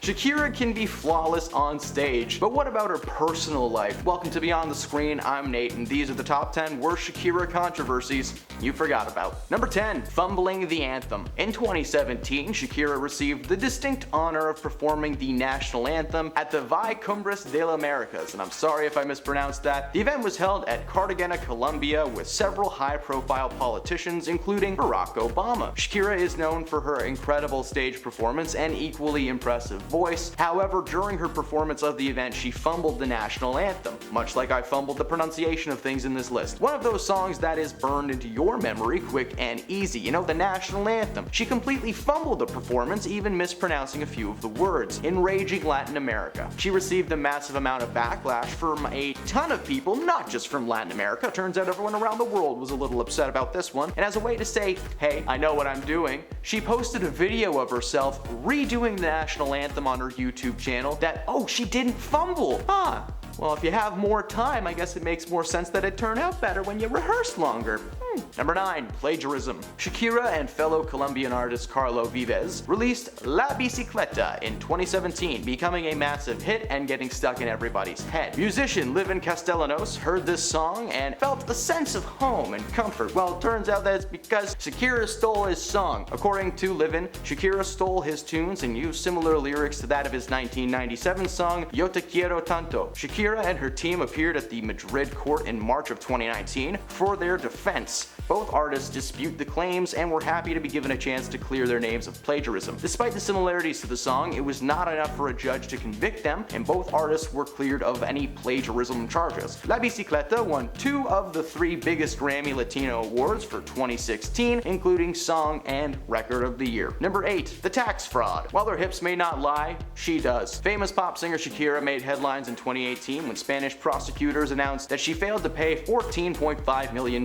Shakira can be flawless on stage, but what about her personal life? Welcome to Beyond the Screen, I'm Nate, and these are the top 10 worst Shakira controversies you forgot about. Number 10. Fumbling the anthem. In 2017, Shakira received the distinct honor of performing the national anthem at the Cumbres de las Americas, and I'm sorry if I mispronounced that. The event was held at Cartagena, Colombia, with several high-profile politicians, including Barack Obama. Shakira is known for her incredible stage performance and equally impressive voice. However, during her performance of the event, she fumbled the national anthem, much like I fumbled the pronunciation of things in this list. One of those songs that is burned into your memory quick and easy, you know, the national anthem. She completely fumbled the performance, even mispronouncing a few of the words, enraging Latin America. She received a massive amount of backlash from a ton of people, not just from Latin America. Turns out everyone around the world was a little upset about this one, and as a way to say, hey, I know what I'm doing, she posted a video of herself redoing the national anthem on her YouTube channel that, oh, she didn't fumble. Well, if you have more time, I guess it makes more sense that it turned out better when you rehearsed longer. Number 9. Plagiarism. Shakira and fellow Colombian artist Carlo Vives released La Bicicleta in 2017, becoming a massive hit and getting stuck in everybody's head. Musician Livin Castellanos heard this song and felt a sense of home and comfort. Well, it turns out that it's because Shakira stole his song. According to Livin, Shakira stole his tunes and used similar lyrics to that of his 1997 song Yo Te Quiero Tanto. Shakira and her team appeared at the Madrid court in March of 2019 for their defense. Both artists dispute the claims and were happy to be given a chance to clear their names of plagiarism. Despite the similarities to the song, it was not enough for a judge to convict them, and both artists were cleared of any plagiarism charges. La Bicicleta won 2 of the 3 biggest Grammy Latino awards for 2016, including Song and Record of the Year. Number 8. The tax fraud. While their hips may not lie, she does. Famous pop singer Shakira made headlines in 2018 when Spanish prosecutors announced that she failed to pay $14.5 million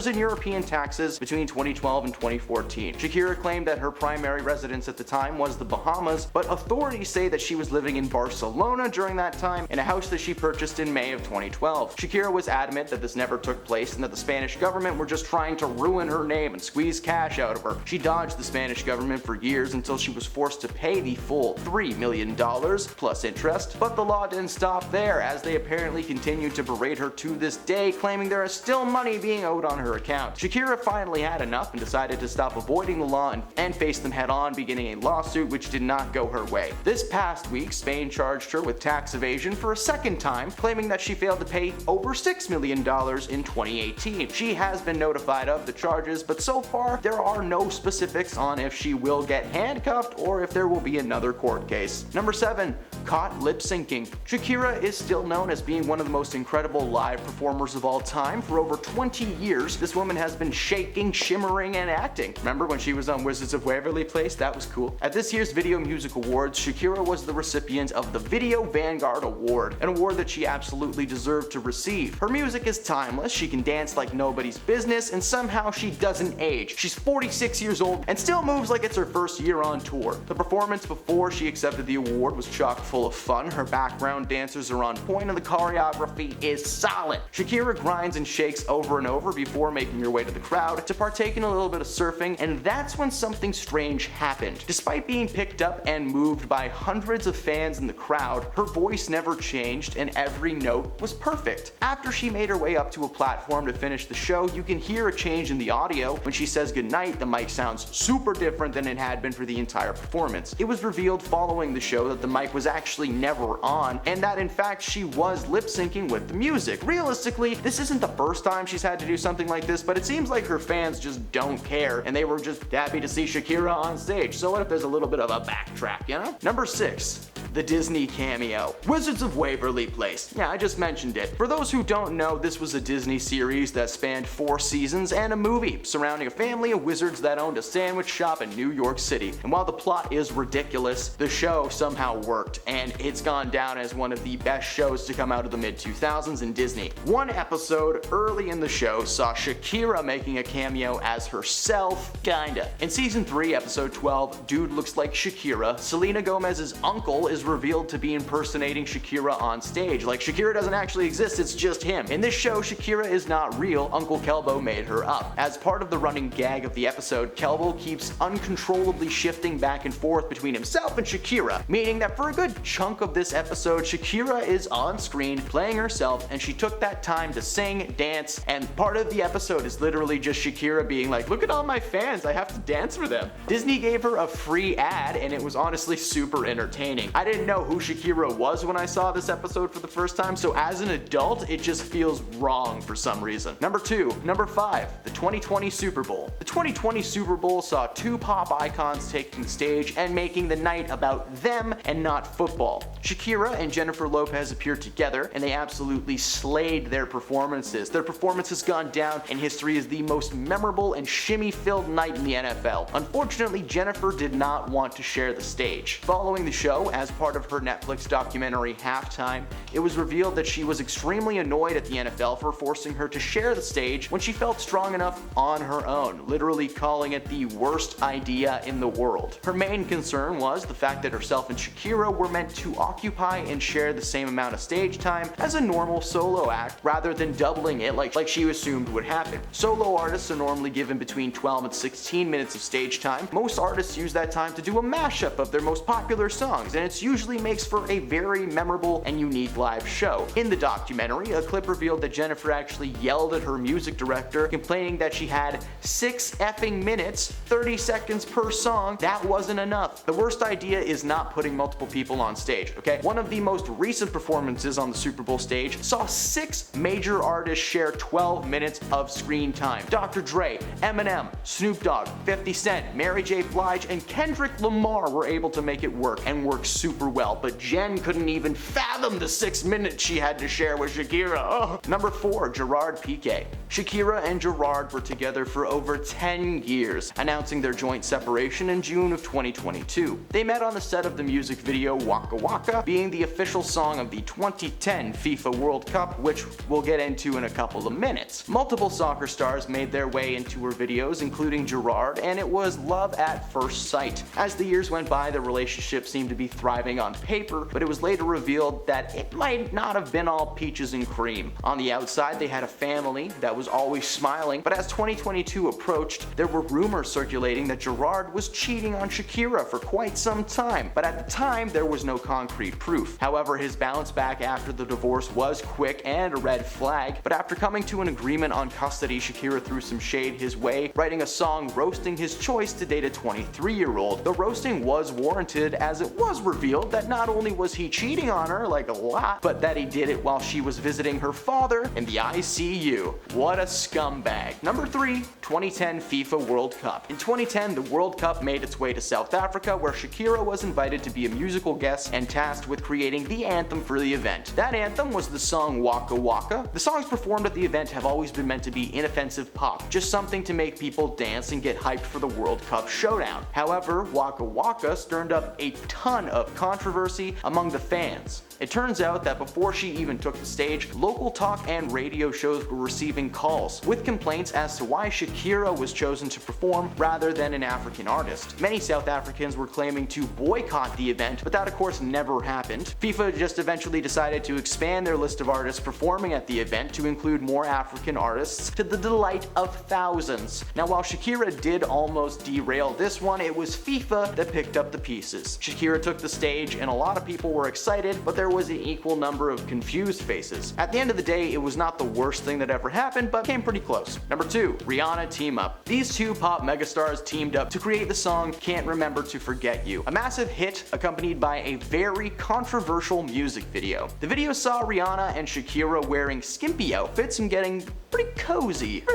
in European taxes between 2012 and 2014. Shakira claimed that her primary residence at the time was the Bahamas, but authorities say that she was living in Barcelona during that time in a house that she purchased in May of 2012. Shakira was adamant that this never took place and that the Spanish government were just trying to ruin her name and squeeze cash out of her. She dodged the Spanish government for years until she was forced to pay the full $3 million plus interest, but the law didn't stop there, as they apparently continued to berate her to this day, claiming there is still money being owed on her account. Shakira finally had enough and decided to stop avoiding the law and face them head on, beginning a lawsuit which did not go her way. This past week, Spain charged her with tax evasion for a second time, claiming that she failed to pay over $6 million in 2018. She has been notified of the charges, but so far there are no specifics on if she will get handcuffed or if there will be another court case. Number 7. Caught lip syncing. Shakira is still known as being one of the most incredible live performers of all time. For over 20 years, this woman has been shaking, shimmering, and acting. Remember when she was on Wizards of Waverly Place? That was cool. At this year's Video Music Awards, Shakira was the recipient of the Video Vanguard Award, an award that she absolutely deserved to receive. Her music is timeless, she can dance like nobody's business, and somehow she doesn't age. She's 46 years old and still moves like it's her first year on tour. The performance before she accepted the award was chock full of fun, her background dancers are on point, and the choreography is solid. Shakira grinds and shakes over and over before making her way to the crowd to partake in a little bit of surfing, and that's when something strange happened. Despite being picked up and moved by hundreds of fans in the crowd, her voice never changed and every note was perfect. After she made her way up to a platform to finish the show, you can hear a change in the audio. When she says goodnight, the mic sounds super different than it had been for the entire performance. It was revealed following the show that the mic was actually never on, and that in fact she was lip syncing with the music. Realistically, this isn't the first time she's had to do something like this, but it seems like her fans just don't care, and they were just happy to see Shakira on stage. So what if there's a little bit of a backtrack, you know? Number 6. The Disney cameo. Wizards of Waverly Place. Yeah, I just mentioned it. For those who don't know, this was a Disney series that spanned 4 seasons and a movie surrounding a family of wizards that owned a sandwich shop in New York City. And while the plot is ridiculous, the show somehow worked, and it's gone down as one of the best shows to come out of the mid-2000s in Disney. One episode early in the show saw Shakira making a cameo as herself, kinda. In season 3, episode 12, Dude Looks Like Shakira, Selena Gomez's uncle is is revealed to be impersonating Shakira on stage. Like, Shakira doesn't actually exist, it's just him. In this show, Shakira is not real, Uncle Kelbo made her up. As part of the running gag of the episode, Kelbo keeps uncontrollably shifting back and forth between himself and Shakira, meaning that for a good chunk of this episode, Shakira is on screen playing herself, and she took that time to sing, dance, and part of the episode is literally just Shakira being like, look at all my fans, I have to dance for them. Disney gave her a free ad, and it was honestly super entertaining. I didn't know who Shakira was when I saw this episode for the first time, so as an adult, it just feels wrong for some reason. Number 5, the 2020 Super Bowl. The 2020 Super Bowl saw two pop icons taking the stage and making the night about them and not football. Shakira and Jennifer Lopez appeared together, and they absolutely slayed their performances. Their performance has gone down in history as the most memorable and shimmy-filled night in the NFL. Unfortunately, Jennifer did not want to share the stage. Following the show, as part of her Netflix documentary Halftime, it was revealed that she was extremely annoyed at the NFL for forcing her to share the stage when she felt strong enough on her own, literally calling it the worst idea in the world. Her main concern was the fact that herself and Shakira were meant to occupy and share the same amount of stage time as a normal solo act, rather than doubling it like she assumed would happen. Solo artists are normally given between 12 and 16 minutes of stage time. Most artists use that time to do a mashup of their most popular songs, and it usually makes for a very memorable and unique live show. In the documentary, a clip revealed that Jennifer actually yelled at her music director, complaining that she had 6 effing minutes, 30 seconds per song. That wasn't enough. The worst idea is not putting multiple people on stage, okay? One of the most recent performances on the Super Bowl stage saw 6 major artists share 12 minutes of screen time. Dr. Dre, Eminem, Snoop Dogg, 50 Cent, Mary J. Blige, and Kendrick Lamar were able to make it work, and work super well, but Jen couldn't even fathom the 6 minutes she had to share with Shakira. Oh. Number 4, Gerard Piqué. Shakira and Gerard were together for over 10 years, announcing their joint separation in June of 2022. They met on the set of the music video Waka Waka, being the official song of the 2010 FIFA World Cup, which we'll get into in a couple of minutes. Multiple soccer stars made their way into her videos, including Gerard, and it was love at first sight. As the years went by, the relationship seemed to be thriving on paper, but it was later revealed that it might not have been all peaches and cream. On the outside, they had a family that was always smiling, but as 2022 approached, there were rumors circulating that Gerard was cheating on Shakira for quite some time, but at the time, there was no concrete proof. However, his bounce back after the divorce was quick and a red flag, but after coming to an agreement on custody, Shakira threw some shade his way, writing a song roasting his choice to date a 23-year-old. The roasting was warranted, as it was revealed that not only was he cheating on her, like a lot, but that he did it while she was visiting her father in the ICU. What a scumbag. Number 3, 2010 FIFA World Cup. In 2010, the World Cup made its way to South Africa, where Shakira was invited to be a musical guest and tasked with creating the anthem for the event. That anthem was the song Waka Waka. The songs performed at the event have always been meant to be inoffensive pop, just something to make people dance and get hyped for the World Cup showdown. However, Waka Waka stirred up a ton of controversy among the fans. It turns out that before she even took the stage, local talk and radio shows were receiving calls with complaints as to why Shakira was chosen to perform rather than an African artist. Many South Africans were claiming to boycott the event, but that of course never happened. FIFA just eventually decided to expand their list of artists performing at the event to include more African artists, to the delight of thousands. Now, while Shakira did almost derail this one, it was FIFA that picked up the pieces. Shakira took the stage and a lot of people were excited, but there was an equal number of confused faces. At the end of the day, it was not the worst thing that ever happened, but came pretty close. Number 2, Rihanna Team Up. These two pop megastars teamed up to create the song Can't Remember to Forget You, a massive hit accompanied by a very controversial music video. The video saw Rihanna and Shakira wearing skimpy outfits and getting pretty cozy.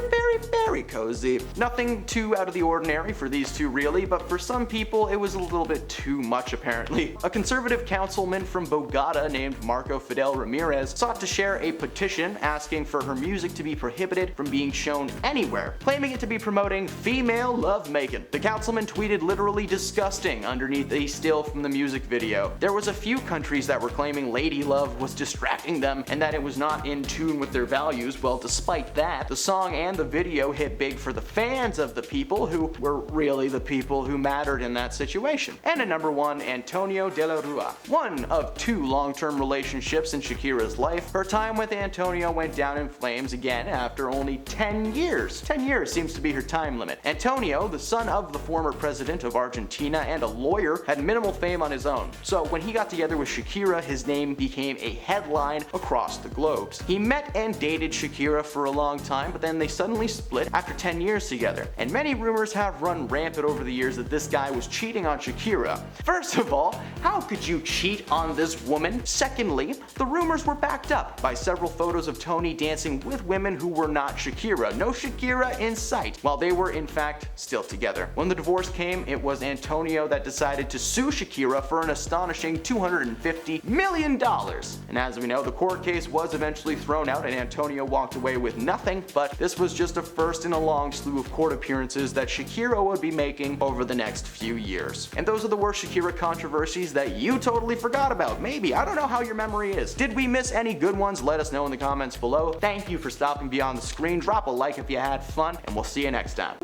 Very cozy. Nothing too out of the ordinary for these two really, but for some people it was a little bit too much apparently. A conservative councilman from Bogota named Marco Fidel Ramirez sought to share a petition asking for her music to be prohibited from being shown anywhere, claiming it to be promoting female lovemaking. The councilman tweeted literally disgusting underneath a still from the music video. There was a few countries that were claiming lady love was distracting them and that it was not in tune with their values. Well, despite that, the song and the video hit big for the fans of the people who were really the people who mattered in that situation. And at number 1, Antonio de la Rua. One of two long-term relationships in Shakira's life, her time with Antonio went down in flames again after only 10 years. 10 years seems to be her time limit. Antonio, the son of the former president of Argentina and a lawyer, had minimal fame on his own. So when he got together with Shakira, his name became a headline across the globes. He met and dated Shakira for a long time, but then they suddenly split after 10 years together. And many rumors have run rampant over the years that this guy was cheating on Shakira. First of all, how could you cheat on this woman? Secondly, the rumors were backed up by several photos of Tony dancing with women who were not Shakira. No Shakira in sight, while they were in fact still together. When the divorce came, it was Antonio that decided to sue Shakira for an astonishing $250 million. And as we know, the court case was eventually thrown out and Antonio walked away with nothing, but this was just a first in a long slew of court appearances that Shakira would be making over the next few years. And those are the worst Shakira controversies that you totally forgot about. Maybe. I don't know how your memory is. Did we miss any good ones? Let us know in the comments below. Thank you for stopping beyond the screen. Drop a like if you had fun, and we'll see you next time.